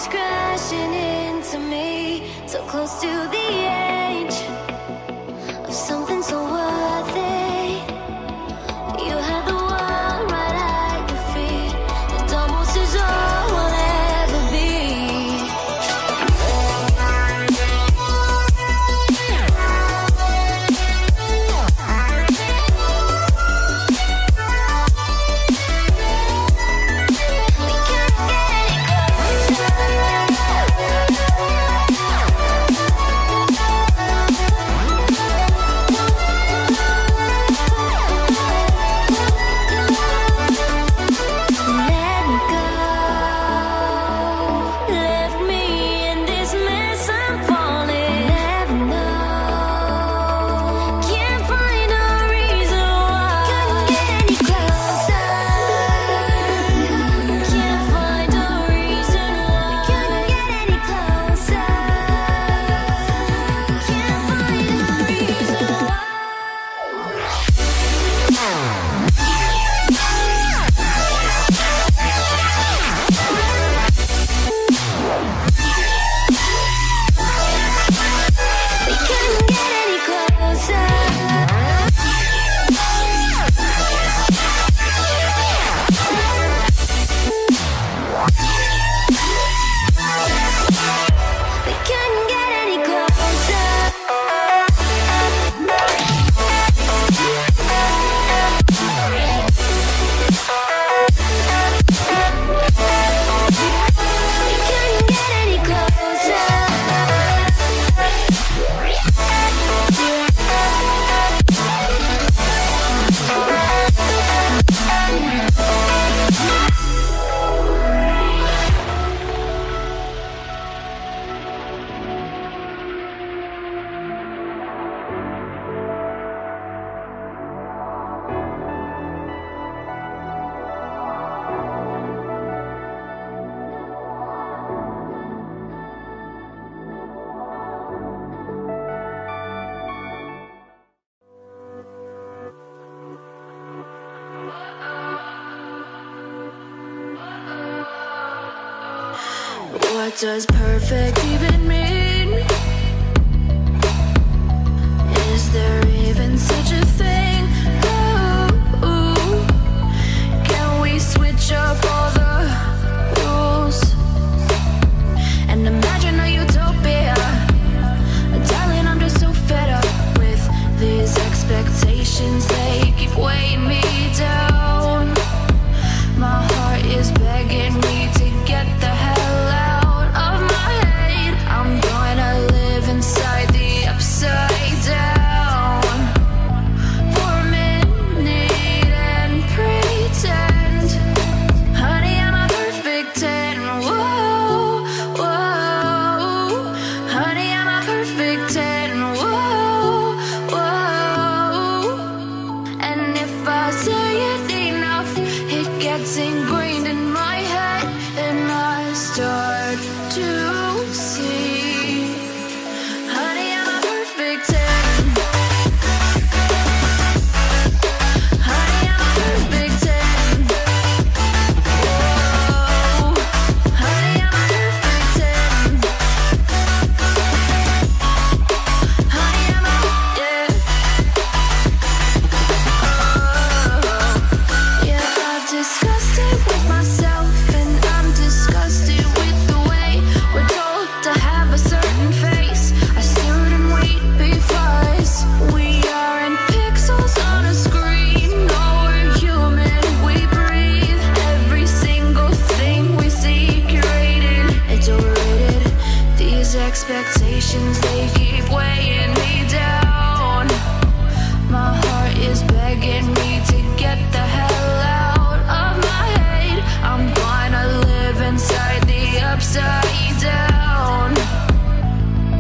comes crashing into me, so close to the edge of something so worthy. You had the world right at your feet, and almost is all we'll ever be. What does perfect even mean? Is there even such a thing? Ooh, can we switch up all the rules and imagine a utopia? Darling, I'm just so fed up with these expectations. They keep weighing me down. My heart is begging me to get the hell out of my head. I'm gonna live inside the upside down for a minute and pretend, honey, I'm a perfect 10. Whoa, whoa, honey, I'm a perfect 10. Whoa, whoa, and if I say it enough, it gets ingrained in my head, and I start to see, honey, I'm a perfect 10. Honey, I'm a perfect 10. Whoa, honey, I'm a perfect 10. Honey, I'm a, yeah. Yeah, I've discussed it with myself, and I'm disgusted with the way we're told to have a certain face, a certain weight, because we aren't pixels on a screen. No, we're human, we breathe. Every single thing we see curated, it's overrated. These expectations, they keep weighing me down. My heart is begging me to get the hell out of my head. I'm gonna live inside the upside down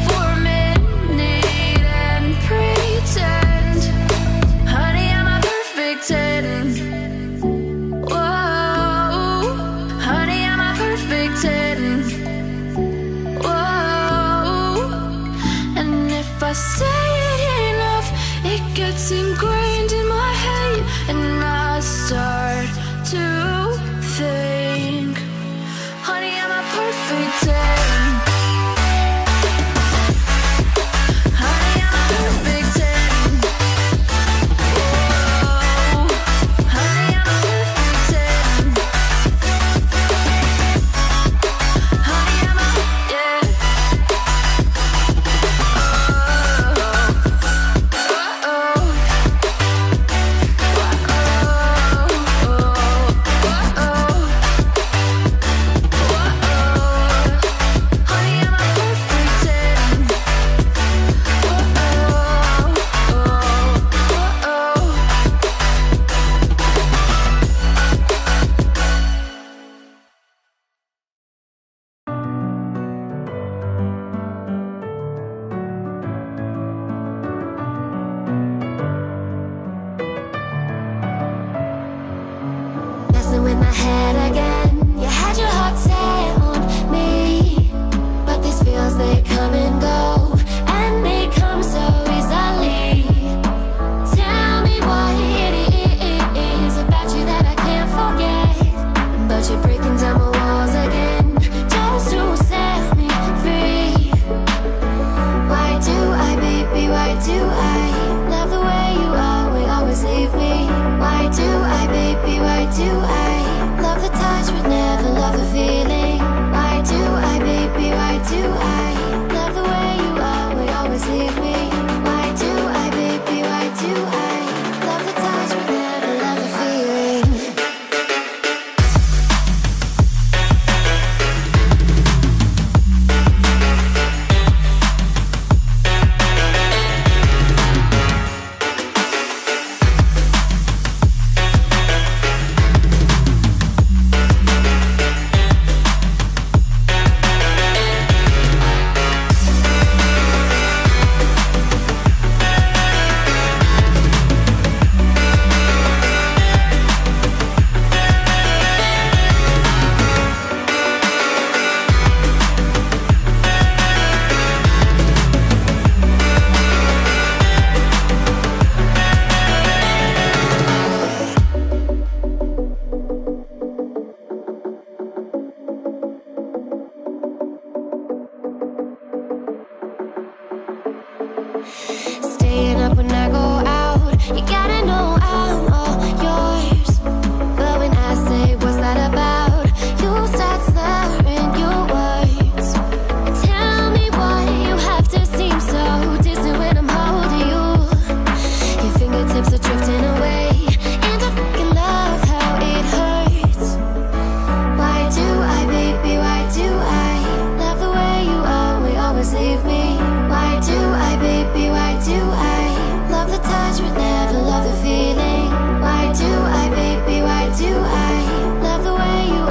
for a minute and pretend, honey, I'm a perfect 10. Whoa, honey, I'm a perfect 10. Whoa, and if I say it enough, it gets ingrained in my head, and I start to think, honey, I'm a perfect With my head again, you had your heart set on me, but these feels, they come and go, and they come so easily. Tell me what it is about you that I can't forget, but you're breaking down my walls again, just to set me free. Why do I, baby, why do I love the way you always leave me? Why do I, baby, why do I love the touch but never love the feeling? Why do I, baby, why do I love the way you always leave me? Why do I, baby, why do I love the touch but never love the feeling? Staying up when I go out, you gotta know I'm all yours. But when I say what's that about, you start slurring your words. Tell me why you have to seem so distant when I'm holding you. Your fingertips are drifting away, and I fucking love how it hurts. Why do I, baby, why do I love the way you always leave me? Why do I, baby, why do I love the touch but never love the feeling? Why do I, baby, why do I love the way you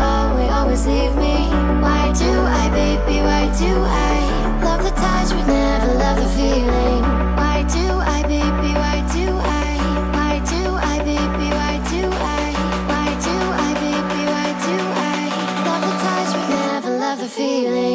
always leave me? Why do I, baby, why do I love the touch but never love the feeling? Why do I, baby, why do I? Why do I, baby, why do I? Why do I, baby, why do I love the touch but never love the feeling?